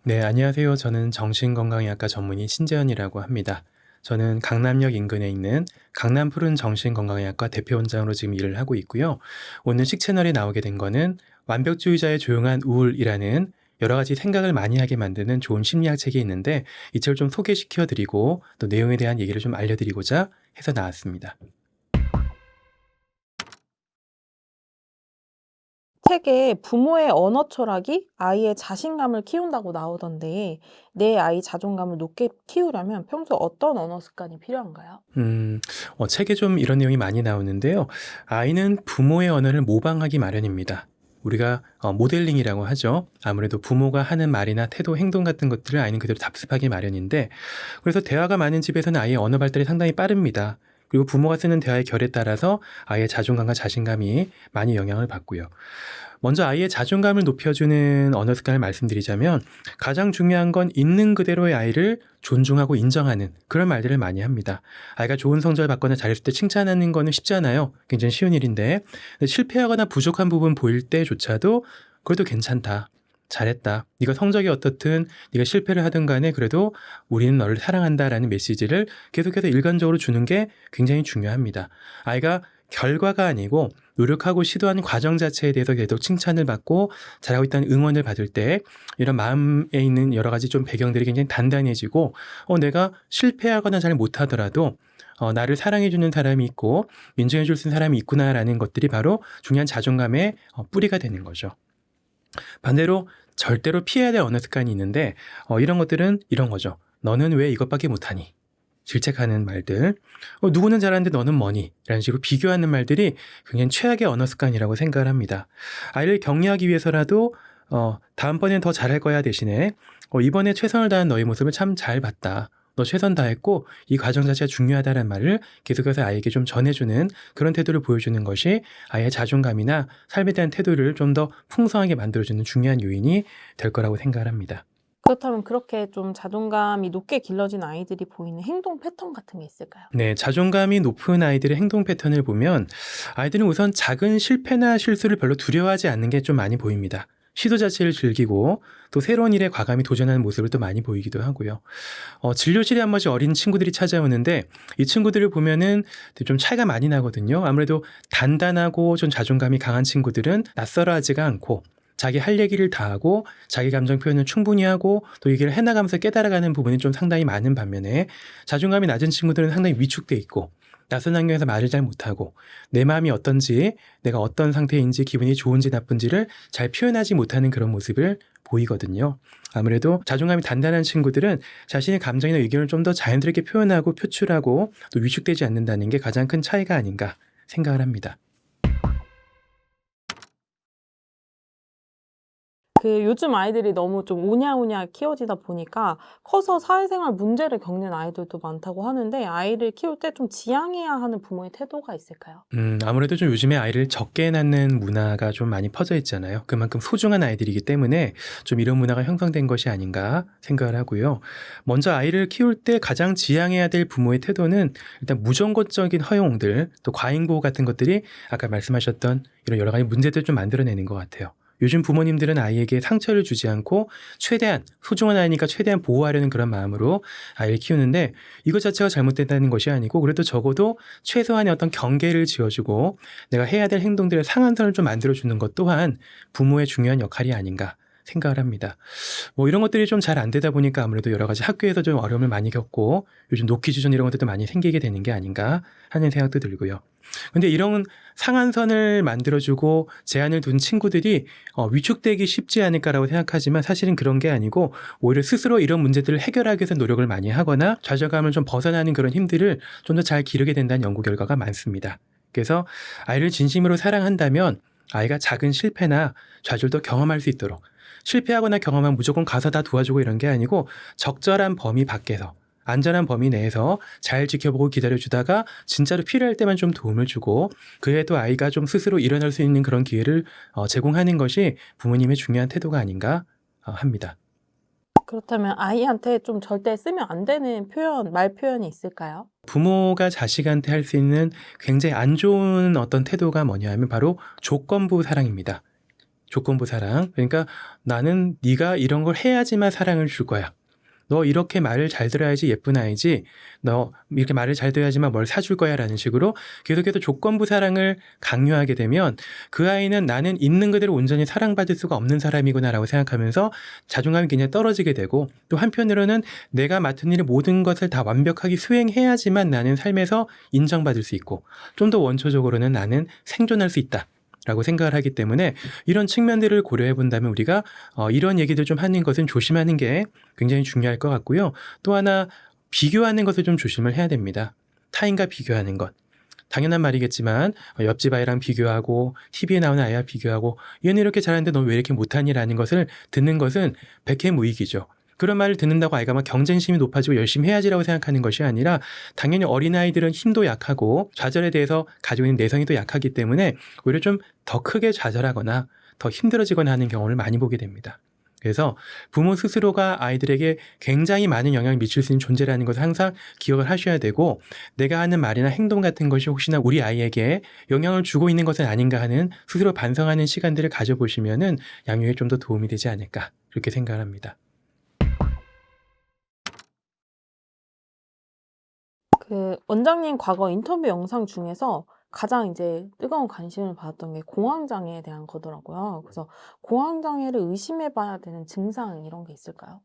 네, 안녕하세요. 저는 정신건강의학과 전문의 신재현이라고 합니다. 저는 강남역 인근에 있는 강남 푸른 정신건강의학과 대표원장으로 지금 일을 하고 있고요. 오늘 식채널에 나오게 된 거는 완벽주의자의 조용한 우울이라는 여러 가지 생각을 많이 하게 만드는 좋은 심리학 책이 있는데 이 책을 좀 소개시켜 드리고 또 내용에 대한 얘기를 좀 알려드리고자 해서 나왔습니다. 책에 부모의 언어 철학이 아이의 자신감을 키운다고 나오던데, 내 아이 자존감을 높게 키우려면 평소 어떤 언어 습관이 필요한가요? 음, 책에 좀 이런 내용이 많이 나오는데요. 아이는 부모의 언어를 모방하기 마련입니다. 우리가 모델링이라고 하죠. 아무래도 부모가 하는 말이나 태도, 행동 같은 것들을 아이는 그대로 답습하기 마련인데, 그래서 대화가 많은 집에서는 아이의 언어 발달이 상당히 빠릅니다. 그리고 부모가 쓰는 대화의 결에 따라서 아이의 자존감과 자신감이 많이 영향을 받고요. 먼저 아이의 자존감을 높여주는 언어 습관을 말씀드리자면 가장 중요한 건 있는 그대로의 아이를 존중하고 인정하는 그런 말들을 많이 합니다. 아이가 좋은 성적을 받거나 잘했을 때 칭찬하는 거는 쉽잖아요. 굉장히 쉬운 일인데 실패하거나 부족한 부분 보일 때조차도 그래도 괜찮다. 잘했다. 네가 성적이 어떻든 네가 실패를 하든 간에 그래도 우리는 너를 사랑한다라는 메시지를 계속해서 일관적으로 주는 게 굉장히 중요합니다. 아이가 결과가 아니고 노력하고 시도하는 과정 자체에 대해서 계속 칭찬을 받고 잘하고 있다는 응원을 받을 때 이런 마음에 있는 여러 가지 좀 배경들이 굉장히 단단해지고 내가 실패하거나 잘 못하더라도 나를 사랑해주는 사람이 있고 인정해줄 수 있는 사람이 있구나라는 것들이 바로 중요한 자존감의 뿌리가 되는 거죠. 반대로 절대로 피해야 될 언어 습관이 있는데 이런 것들은 이런 거죠. 너는 왜 이것밖에 못하니? 질책하는 말들, 누구는 잘하는데 너는 뭐니? 라는 식으로 비교하는 말들이 굉장히 최악의 언어 습관이라고 생각을 합니다. 아이를 격려하기 위해서라도 다음번엔 더 잘할 거야 대신에 이번에 최선을 다한 너의 모습을 참 잘 봤다. 너 최선 다했고 이 과정 자체가 중요하다는 말을 계속해서 아이에게 좀 전해주는 그런 태도를 보여주는 것이 아이의 자존감이나 삶에 대한 태도를 좀 더 풍성하게 만들어주는 중요한 요인이 될 거라고 생각을 합니다. 그렇다면 그렇게 좀 자존감이 높게 길러진 아이들이 보이는 행동 패턴 같은 게 있을까요? 네, 자존감이 높은 아이들의 행동 패턴을 보면 아이들은 우선 작은 실패나 실수를 별로 두려워하지 않는 게 좀 많이 보입니다. 시도 자체를 즐기고 또 새로운 일에 과감히 도전하는 모습을 또 많이 보이기도 하고요. 진료실에 한 번씩 어린 친구들이 찾아오는데 이 친구들을 보면은 좀 차이가 많이 나거든요. 아무래도 단단하고 좀 자존감이 강한 친구들은 낯설어하지가 않고 자기 할 얘기를 다 하고 자기 감정 표현을 충분히 하고 또 얘기를 해나가면서 깨달아가는 부분이 좀 상당히 많은 반면에 자존감이 낮은 친구들은 상당히 위축돼 있고 낯선 환경에서 말을 잘 못하고 내 마음이 어떤지 내가 어떤 상태인지 기분이 좋은지 나쁜지를 잘 표현하지 못하는 그런 모습을 보이거든요. 아무래도 자존감이 단단한 친구들은 자신의 감정이나 의견을 좀 더 자연스럽게 표현하고 표출하고 또 위축되지 않는다는 게 가장 큰 차이가 아닌가 생각을 합니다. 요즘 아이들이 너무 좀 오냐오냐 키워지다 보니까 커서 사회생활 문제를 겪는 아이들도 많다고 하는데, 아이를 키울 때 좀 지양해야 하는 부모의 태도가 있을까요? 아무래도 좀 요즘에 아이를 적게 낳는 문화가 좀 많이 퍼져 있잖아요. 그만큼 소중한 아이들이기 때문에 좀 이런 문화가 형성된 것이 아닌가 생각을 하고요. 먼저 아이를 키울 때 가장 지양해야 될 부모의 태도는 일단 무조건적인 허용들, 또 과잉 보호 같은 것들이 아까 말씀하셨던 이런 여러 가지 문제들 좀 만들어내는 것 같아요. 요즘 부모님들은 아이에게 상처를 주지 않고 최대한 소중한 아이니까 최대한 보호하려는 그런 마음으로 아이를 키우는데 이것 자체가 잘못된다는 것이 아니고 그래도 적어도 최소한의 어떤 경계를 지어주고 내가 해야 될 행동들의 상한선을 좀 만들어주는 것 또한 부모의 중요한 역할이 아닌가 생각을 합니다. 이런 것들이 좀 잘 안 되다 보니까 아무래도 여러 가지 학교에서 좀 어려움을 많이 겪고 요즘 노키즈존 이런 것들도 많이 생기게 되는 게 아닌가 하는 생각도 들고요. 근데 이런 상한선을 만들어주고 제한을 둔 친구들이 위축되기 쉽지 않을까라고 생각하지만 사실은 그런 게 아니고 오히려 스스로 이런 문제들을 해결하기 위해서 노력을 많이 하거나 좌절감을 좀 벗어나는 그런 힘들을 좀 더 잘 기르게 된다는 연구 결과가 많습니다. 그래서 아이를 진심으로 사랑한다면 아이가 작은 실패나 좌절도 경험할 수 있도록 실패하거나 경험하면 무조건 가서 다 도와주고 이런 게 아니고 적절한 범위 밖에서 안전한 범위 내에서 잘 지켜보고 기다려주다가 진짜로 필요할 때만 좀 도움을 주고 그래도 아이가 좀 스스로 일어날 수 있는 그런 기회를 제공하는 것이 부모님의 중요한 태도가 아닌가 합니다. 그렇다면 아이한테 좀 절대 쓰면 안 되는 표현, 말 표현이 있을까요? 부모가 자식한테 할 수 있는 굉장히 안 좋은 어떤 태도가 뭐냐 하면 바로 조건부 사랑입니다. 조건부 사랑. 그러니까 나는 네가 이런 걸 해야지만 사랑을 줄 거야. 너 이렇게 말을 잘 들어야지 예쁜 아이지. 너 이렇게 말을 잘 들어야지만 뭘 사줄 거야 라는 식으로 계속해서 조건부 사랑을 강요하게 되면 그 아이는 나는 있는 그대로 온전히 사랑받을 수가 없는 사람이구나 라고 생각하면서 자존감이 굉장히 떨어지게 되고, 또 한편으로는 내가 맡은 일의 모든 것을 다 완벽하게 수행해야지만 나는 삶에서 인정받을 수 있고 좀 더 원초적으로는 나는 생존할 수 있다 라고 생각을 하기 때문에 이런 측면들을 고려해 본다면 우리가 이런 얘기들 좀 하는 것은 조심하는 게 굉장히 중요할 것 같고요. 또 하나, 비교하는 것을 좀 조심을 해야 됩니다. 타인과 비교하는 것. 당연한 말이겠지만 옆집 아이랑 비교하고 TV에 나오는 아이와 비교하고 얘는 이렇게 잘하는데 넌 왜 이렇게 못하니라는 것을 듣는 것은 백해무익이죠. 그런 말을 듣는다고 아이가 막 경쟁심이 높아지고 열심히 해야지라고 생각하는 것이 아니라, 당연히 어린아이들은 힘도 약하고 좌절에 대해서 가지고 있는 내성이 또 약하기 때문에 오히려 좀 더 크게 좌절하거나 더 힘들어지거나 하는 경우를 많이 보게 됩니다. 그래서 부모 스스로가 아이들에게 굉장히 많은 영향을 미칠 수 있는 존재라는 것을 항상 기억을 하셔야 되고, 내가 하는 말이나 행동 같은 것이 혹시나 우리 아이에게 영향을 주고 있는 것은 아닌가 하는 스스로 반성하는 시간들을 가져보시면은 양육에 좀 더 도움이 되지 않을까, 그렇게 생각을 합니다. 그 원장님 과거 인터뷰 영상 중에서 가장 이제 뜨거운 관심을 받았던 게 공황장애에 대한 거더라고요. 그래서 공황장애를 의심해 봐야 되는 증상 이런 게 있을까요?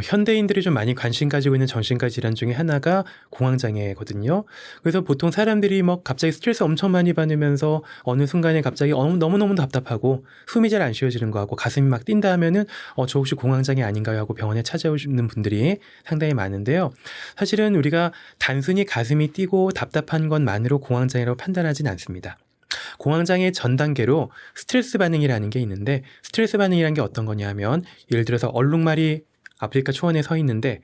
현대인들이 좀 많이 관심 가지고 있는 정신과 질환 중에 하나가 공황장애거든요. 그래서 보통 사람들이 뭐 갑자기 스트레스 엄청 많이 받으면서 어느 순간에 갑자기 너무너무 답답하고 숨이 잘 안 쉬어지는 거 하고 가슴이 막 뛴다 하면은 저 혹시 공황장애 아닌가요? 하고 병원에 찾아오시는 분들이 상당히 많은데요. 사실은 우리가 단순히 가슴이 뛰고 답답한 것만으로 공황장애라고 판단하진 않습니다. 공황장애 전 단계로 스트레스 반응이라는 게 있는데, 스트레스 반응이라는 게 어떤 거냐 하면, 예를 들어서 얼룩말이 아프리카 초원에 서 있는데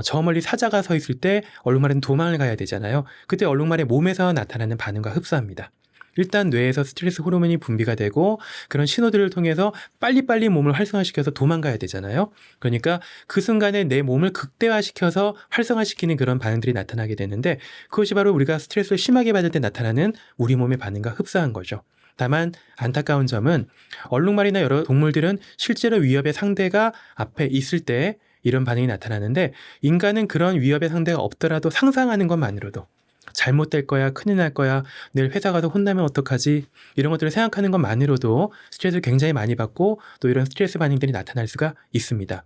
저 멀리 사자가 서 있을 때 얼룩말은 도망을 가야 되잖아요. 그때 얼룩말의 몸에서 나타나는 반응과 흡사합니다. 일단 뇌에서 스트레스 호르몬이 분비가 되고 그런 신호들을 통해서 빨리빨리 몸을 활성화시켜서 도망가야 되잖아요. 그러니까 그 순간에 내 몸을 극대화시켜서 활성화시키는 그런 반응들이 나타나게 되는데, 그것이 바로 우리가 스트레스를 심하게 받을 때 나타나는 우리 몸의 반응과 흡사한 거죠. 다만 안타까운 점은 얼룩말이나 여러 동물들은 실제로 위협의 상대가 앞에 있을 때 이런 반응이 나타나는데, 인간은 그런 위협의 상대가 없더라도 상상하는 것만으로도 잘못될 거야, 큰일 날 거야, 내일 회사 가서 혼나면 어떡하지, 이런 것들을 생각하는 것만으로도 스트레스를 굉장히 많이 받고 또 이런 스트레스 반응들이 나타날 수가 있습니다.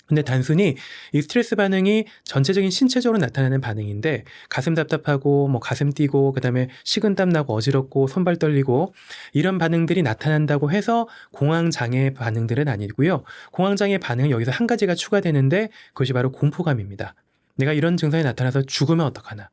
근데 단순히 이 스트레스 반응이 전체적인 신체적으로 나타나는 반응인데, 가슴 답답하고 뭐 가슴 뛰고 그다음에 식은땀 나고 어지럽고 손발 떨리고 이런 반응들이 나타난다고 해서 공황장애 반응들은 아니고요. 공황장애 반응은 여기서 한 가지가 추가되는데, 그것이 바로 공포감입니다. 내가 이런 증상이 나타나서 죽으면 어떡하나,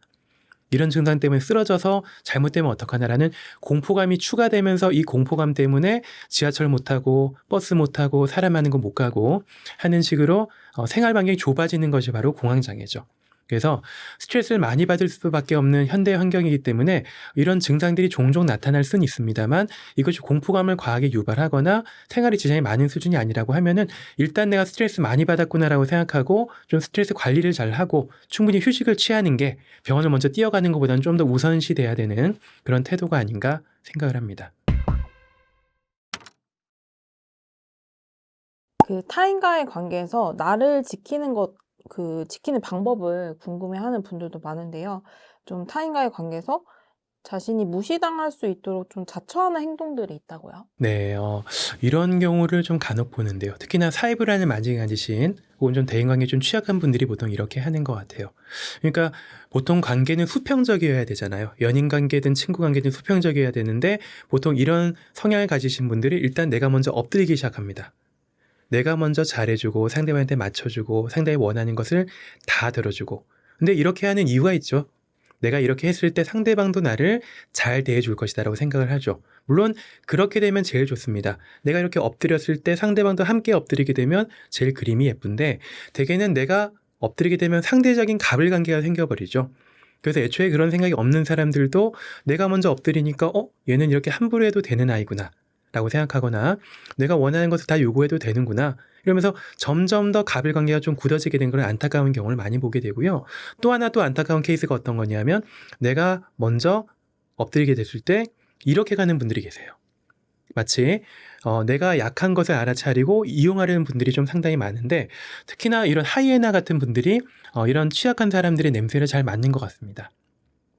이런 증상 때문에 쓰러져서 잘못되면 어떡하나라는 공포감이 추가되면서 이 공포감 때문에 지하철 못 타고 버스 못 타고 사람 많은 곳 못 가고 하는 식으로 생활 반경이 좁아지는 것이 바로 공황장애죠. 그래서 스트레스를 많이 받을 수밖에 없는 현대 환경이기 때문에 이런 증상들이 종종 나타날 수는 있습니다만, 이것이 공포감을 과하게 유발하거나 생활에 지장이 많은 수준이 아니라고 하면은 일단 내가 스트레스 많이 받았구나라고 생각하고 좀 스트레스 관리를 잘 하고 충분히 휴식을 취하는 게 병원을 먼저 뛰어가는 것보다는 좀 더 우선시돼야 되는 그런 태도가 아닌가 생각을 합니다. 그 타인과의 관계에서 나를 지키는 지키는 방법을 궁금해하는 분들도 많은데요. 좀 타인과의 관계에서 자신이 무시당할 수 있도록 좀 자처하는 행동들이 있다고요? 네, 이런 경우를 좀 간혹 보는데요. 특히나 사회불안을 많이 가지신 혹은 좀 대인관계에 좀 취약한 분들이 보통 이렇게 하는 것 같아요. 그러니까 보통 관계는 수평적이어야 되잖아요. 연인 관계든 친구 관계든 수평적이어야 되는데, 보통 이런 성향을 가지신 분들이 일단 내가 먼저 엎드리기 시작합니다. 내가 먼저 잘해주고 상대방한테 맞춰주고 상대방이 원하는 것을 다 들어주고. 근데 이렇게 하는 이유가 있죠. 내가 이렇게 했을 때 상대방도 나를 잘 대해줄 것이다 라고 생각을 하죠. 물론 그렇게 되면 제일 좋습니다. 내가 이렇게 엎드렸을 때 상대방도 함께 엎드리게 되면 제일 그림이 예쁜데, 대개는 내가 엎드리게 되면 상대적인 갑을관계가 생겨버리죠. 그래서 애초에 그런 생각이 없는 사람들도 내가 먼저 엎드리니까 얘는 이렇게 함부로 해도 되는 아이구나 라고 생각하거나, 내가 원하는 것을 다 요구해도 되는구나 이러면서 점점 더 갑을관계가 좀 굳어지게 된 그런 안타까운 경우를 많이 보게 되고요. 또 하나 또 안타까운 케이스가 어떤 거냐면, 내가 먼저 엎드리게 됐을 때 이렇게 가는 분들이 계세요. 마치 내가 약한 것을 알아차리고 이용하려는 분들이 좀 상당히 많은데 특히나 이런 하이에나 같은 분들이 이런 취약한 사람들의 냄새를 잘 맡는 것 같습니다.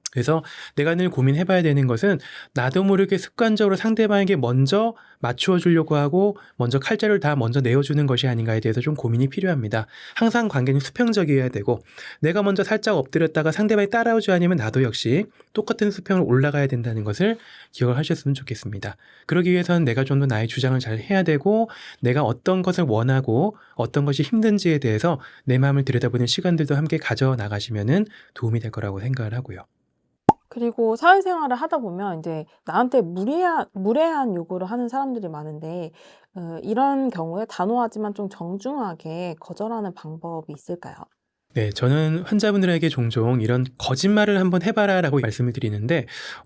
그래서 내가 늘 고민해봐야 되는 것은 나도 모르게 습관적으로 상대방에게 먼저 맞추어 주려고 하고 먼저 칼자루를 다 먼저 내어주는 것이 아닌가에 대해서 좀 고민이 필요합니다. 항상 관계는 수평적이어야 되고 내가 먼저 살짝 엎드렸다가 상대방이 따라오지 않으면 나도 역시 똑같은 수평을 올라가야 된다는 것을 기억을 하셨으면 좋겠습니다. 그러기 위해서는 내가 좀 더 나의 주장을 잘 해야 되고 내가 어떤 것을 원하고 어떤 것이 힘든지에 대해서 내 마음을 들여다보는 시간들도 함께 가져나가시면 도움이 될 거라고 생각을 하고요. 그리고 사회생활을 하다 보면 이제 나한테 무례한 요구를 하는 사람들이 많은데 이런 경우에 단호하지만 좀 정중하게 거절하는 방법이 있을까요? 네, 저는 환자분들에게 종종 이런 거짓말을 한번 해봐라라고 말씀을 드리는데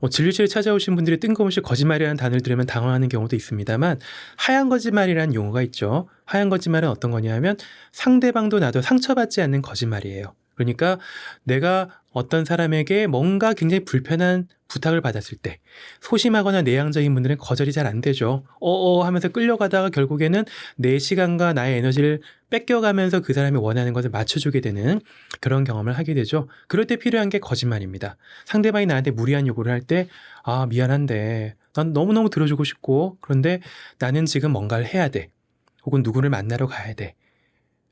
진료실에 찾아오신 분들이 뜬금없이 거짓말이라는 단어를 들으면 당황하는 경우도 있습니다만 하얀 거짓말이라는 용어가 있죠. 하얀 거짓말은 어떤 거냐면 상대방도 나도 상처받지 않는 거짓말이에요. 그러니까 내가 어떤 사람에게 뭔가 굉장히 불편한 부탁을 받았을 때 소심하거나 내향적인 분들은 거절이 잘 안 되죠. 하면서 끌려가다가 결국에는 내 시간과 나의 에너지를 뺏겨가면서 그 사람이 원하는 것을 맞춰주게 되는 그런 경험을 하게 되죠. 그럴 때 필요한 게 거짓말입니다. 상대방이 나한테 무리한 요구를 할 때 미안한데 난 너무너무 들어주고 싶고 그런데 나는 지금 뭔가를 해야 돼. 혹은 누구를 만나러 가야 돼.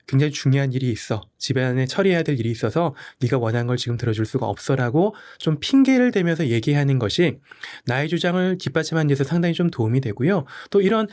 굉장히 중요한 일이 있어. 집안에 처리해야 될 일이 있어서 네가 원하는 걸 지금 들어줄 수가 없어라고 좀 핑계를 대면서 얘기하는 것이 나의 주장을 뒷받침하는 데서 상당히 좀 도움이 되고요. 또 이런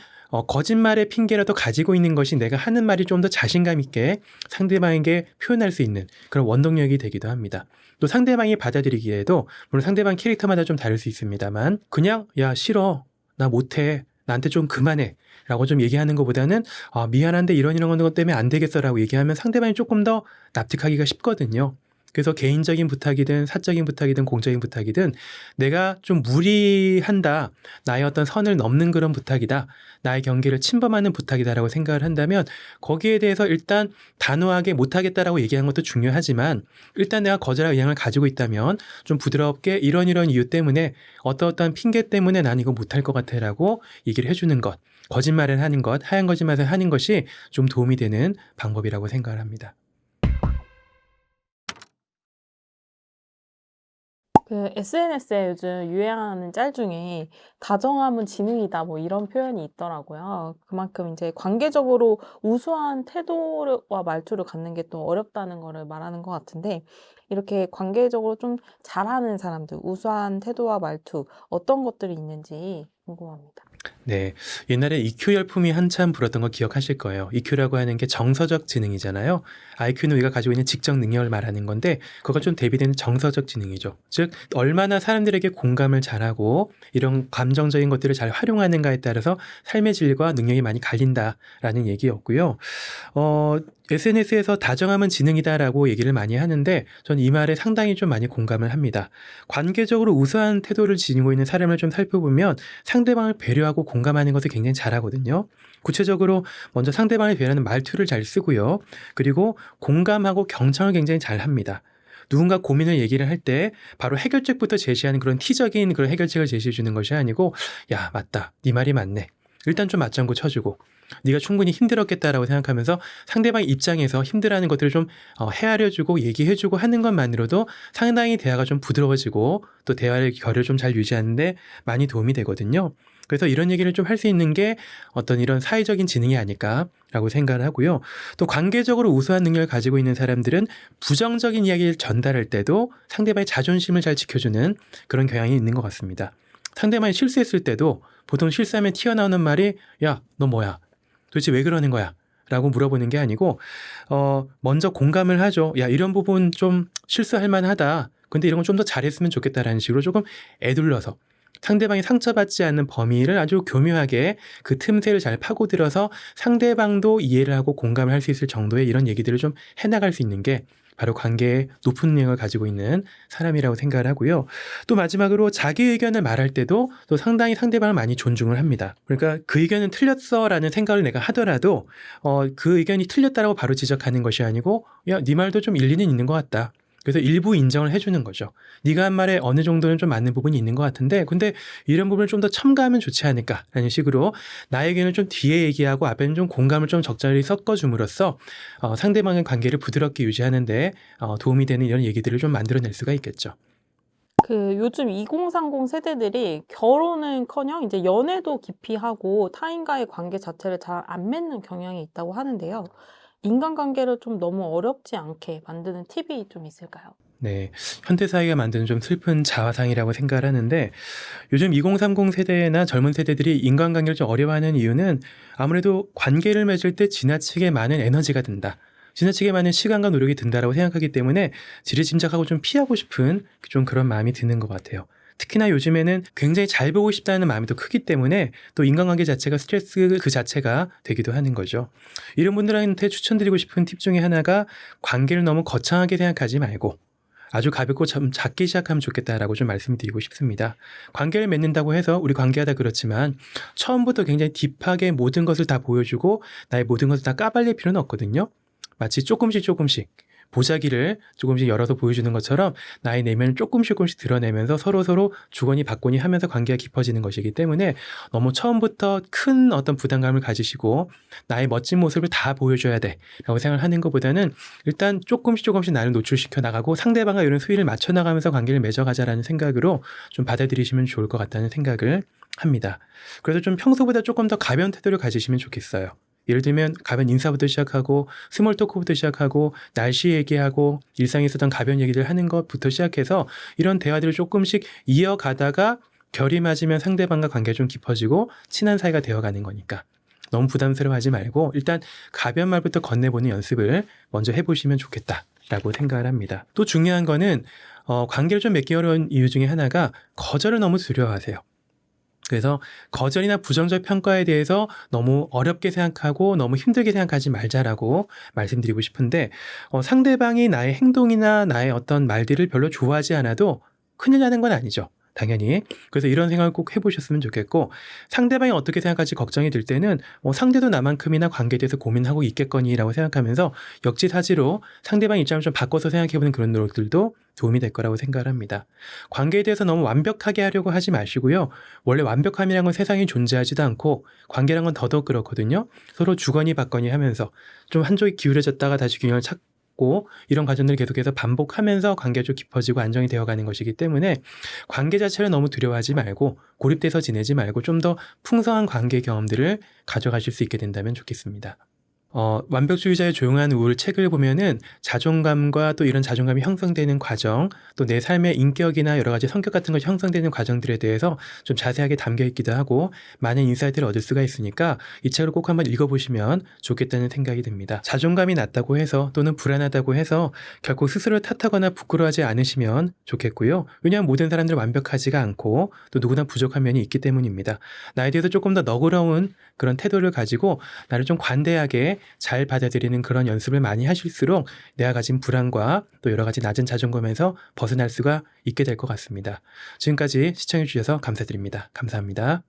거짓말의 핑계라도 가지고 있는 것이 내가 하는 말이 좀 더 자신감 있게 상대방에게 표현할 수 있는 그런 원동력이 되기도 합니다. 또 상대방이 받아들이기에도 물론 상대방 캐릭터마다 좀 다를 수 있습니다만 그냥 야 싫어 나 못해 나한테 좀 그만해 라고 좀 얘기하는 것보다는 미안한데 이런 것 때문에 안 되겠어 라고 얘기하면 상대방이 조금 더 납득하기가 쉽거든요. 그래서 개인적인 부탁이든 사적인 부탁이든 공적인 부탁이든 내가 좀 무리한다. 나의 어떤 선을 넘는 그런 부탁이다. 나의 경계를 침범하는 부탁이다라고 생각을 한다면 거기에 대해서 일단 단호하게 못하겠다라고 얘기하는 것도 중요하지만 일단 내가 거절할 의향을 가지고 있다면 좀 부드럽게 이런 이유 때문에 어떠한 핑계 때문에 난 이거 못할 것 같아라고 얘기를 해주는 것. 거짓말을 하는 것, 하얀 거짓말을 하는 것이 좀 도움이 되는 방법이라고 생각을 합니다. 그 SNS에 요즘 유행하는 짤 중에 "다정함은 지능이다." 뭐 이런 표현이 있더라고요. 그만큼 이제 관계적으로 우수한 태도와 말투를 갖는 게 또 어렵다는 거를 말하는 것 같은데 이렇게 관계적으로 좀 잘하는 사람들, 우수한 태도와 말투 어떤 것들이 있는지 궁금합니다. 네. 옛날에 EQ 열풍이 한참 불었던 거 기억하실 거예요. EQ라고 하는 게 정서적 지능이잖아요. IQ는 우리가 가지고 있는 직접 능력을 말하는 건데 그거 좀 대비되는 정서적 지능이죠. 즉 얼마나 사람들에게 공감을 잘하고 이런 감정적인 것들을 잘 활용하는가에 따라서 삶의 질과 능력이 많이 갈린다라는 얘기였고요. SNS에서 다정함은 지능이다라고 얘기를 많이 하는데 전 이 말에 상당히 좀 많이 공감을 합니다. 관계적으로 우수한 태도를 지니고 있는 사람을 좀 살펴보면 상대방을 배려하고 공감하는 것을 굉장히 잘하거든요. 구체적으로 먼저 상대방을 배려하는 말투를 잘 쓰고요. 그리고 공감하고 경청을 굉장히 잘 합니다. 누군가 고민을 얘기를 할 때 바로 해결책부터 제시하는 그런 티적인 그런 해결책을 제시해 주는 것이 아니고 야 맞다 네 말이 맞네. 일단 좀 맞장구 쳐주고 네가 충분히 힘들었겠다라고 생각하면서 상대방의 입장에서 힘들어하는 것들을 좀 헤아려주고 얘기해주고 하는 것만으로도 상당히 대화가 좀 부드러워지고 또 대화의 결을 좀 잘 유지하는데 많이 도움이 되거든요. 그래서 이런 얘기를 좀 할 수 있는 게 어떤 이런 사회적인 지능이 아닐까라고 생각을 하고요. 또 관계적으로 우수한 능력을 가지고 있는 사람들은 부정적인 이야기를 전달할 때도 상대방의 자존심을 잘 지켜주는 그런 경향이 있는 것 같습니다. 상대방이 실수했을 때도 보통 실수하면 튀어나오는 말이 야, 너 뭐야? 도대체 왜 그러는 거야? 라고 물어보는 게 아니고 먼저 공감을 하죠. 야 이런 부분 좀 실수할 만하다. 근데 이런 건 좀 더 잘했으면 좋겠다라는 식으로 조금 애둘러서 상대방이 상처받지 않는 범위를 아주 교묘하게 그 틈새를 잘 파고들어서 상대방도 이해를 하고 공감을 할 수 있을 정도의 이런 얘기들을 좀 해나갈 수 있는 게 바로 관계에 높은 능력을 가지고 있는 사람이라고 생각을 하고요. 또 마지막으로 자기 의견을 말할 때도 또 상당히 상대방을 많이 존중을 합니다. 그러니까 그 의견은 틀렸어라는 생각을 내가 하더라도 그 의견이 틀렸다라고 바로 지적하는 것이 아니고 야, 네 말도 좀 일리는 있는 것 같다. 그래서 일부 인정을 해주는 거죠. 네가 한 말에 어느 정도는 좀 맞는 부분이 있는 것 같은데 근데 이런 부분을 좀 더 첨가하면 좋지 않을까라는 식으로 나의 의견을 좀 뒤에 얘기하고 앞에는 좀 공감을 좀 적절히 섞어줌으로써 상대방의 관계를 부드럽게 유지하는데 도움이 되는 이런 얘기들을 좀 만들어낼 수가 있겠죠. 그 요즘 2030 세대들이 결혼은커녕 이제 연애도 기피하고 타인과의 관계 자체를 잘 안 맺는 경향이 있다고 하는데요. 인간관계를 좀 너무 어렵지 않게 만드는 팁이 좀 있을까요? 네, 현대 사회가 만드는 좀 슬픈 자화상이라고 생각을 하는데 요즘 2030 세대나 젊은 세대들이 인간관계를 좀 어려워하는 이유는 아무래도 관계를 맺을 때 지나치게 많은 에너지가 든다. 지나치게 많은 시간과 노력이 든다라고 생각하기 때문에 지레짐작하고 좀 피하고 싶은 좀 그런 마음이 드는 것 같아요. 특히나 요즘에는 굉장히 잘 보고 싶다는 마음이 더 크기 때문에 또 인간관계 자체가 스트레스 그 자체가 되기도 하는 거죠. 이런 분들한테 추천드리고 싶은 팁 중에 하나가 관계를 너무 거창하게 생각하지 말고 아주 가볍고 좀 작게 시작하면 좋겠다라고 좀 말씀드리고 싶습니다. 관계를 맺는다고 해서 우리 관계하다 그렇지만 처음부터 굉장히 딥하게 모든 것을 다 보여주고 나의 모든 것을 다 까발릴 필요는 없거든요. 마치 조금씩 보자기를 조금씩 열어서 보여주는 것처럼 나의 내면을 조금씩 드러내면서 서로 주거니 받거니 하면서 관계가 깊어지는 것이기 때문에 너무 처음부터 큰 어떤 부담감을 가지시고 나의 멋진 모습을 다 보여줘야 돼 라고 생각을 하는 것보다는 일단 조금씩 나를 노출시켜 나가고 상대방과 이런 수위를 맞춰 나가면서 관계를 맺어가자라는 생각으로 좀 받아들이시면 좋을 것 같다는 생각을 합니다. 그래서 좀 평소보다 조금 더 가벼운 태도를 가지시면 좋겠어요. 예를 들면 가벼운 인사부터 시작하고 스몰 토크부터 시작하고 날씨 얘기하고 일상에 있었던 가벼운 얘기를 하는 것부터 시작해서 이런 대화들을 조금씩 이어가다가 결이 맞으면 상대방과 관계가 좀 깊어지고 친한 사이가 되어가는 거니까 너무 부담스러워하지 말고 일단 가벼운 말부터 건네보는 연습을 먼저 해보시면 좋겠다라고 생각을 합니다. 또 중요한 거는 관계를 좀 맺기 어려운 이유 중에 하나가 거절을 너무 두려워하세요. 그래서 거절이나 부정적 평가에 대해서 너무 어렵게 생각하고 너무 힘들게 생각하지 말자라고 말씀드리고 싶은데 상대방이 나의 행동이나 나의 어떤 말들을 별로 좋아하지 않아도 큰일 나는 건 아니죠. 당연히. 그래서 이런 생각을 꼭 해보셨으면 좋겠고 상대방이 어떻게 생각할지 걱정이 들 때는 상대도 나만큼이나 관계에 대해서 고민하고 있겠거니라고 생각하면서 역지사지로 상대방 입장을 좀 바꿔서 생각해보는 그런 노력들도 도움이 될 거라고 생각을 합니다. 관계에 대해서 너무 완벽하게 하려고 하지 마시고요. 원래 완벽함이란 건 세상에 존재하지도 않고 관계란 건 더더욱 그렇거든요. 서로 주거니 받거니 하면서 좀 한쪽이 기울어졌다가 다시 균형을 찾고 이런 과정들을 계속해서 반복하면서 관계가 좀 깊어지고 안정이 되어가는 것이기 때문에 관계 자체를 너무 두려워하지 말고 고립돼서 지내지 말고 좀 더 풍성한 관계 경험들을 가져가실 수 있게 된다면 좋겠습니다. 완벽주의자의 조용한 우울 책을 보면은 자존감과 또 이런 자존감이 형성되는 과정, 또 내 삶의 인격이나 여러 가지 성격 같은 것이 형성되는 과정들에 대해서 좀 자세하게 담겨 있기도 하고 많은 인사이트를 얻을 수가 있으니까 이 책을 꼭 한번 읽어보시면 좋겠다는 생각이 듭니다. 자존감이 낮다고 해서 또는 불안하다고 해서 결코 스스로를 탓하거나 부끄러워하지 않으시면 좋겠고요. 왜냐하면 모든 사람들은 완벽하지가 않고 또 누구나 부족한 면이 있기 때문입니다. 나에 대해서 조금 더 너그러운 그런 태도를 가지고 나를 좀 관대하게 잘 받아들이는 그런 연습을 많이 하실수록 내가 가진 불안과 또 여러 가지 낮은 자존감에서 벗어날 수가 있게 될 것 같습니다. 지금까지 시청해 주셔서 감사드립니다. 감사합니다.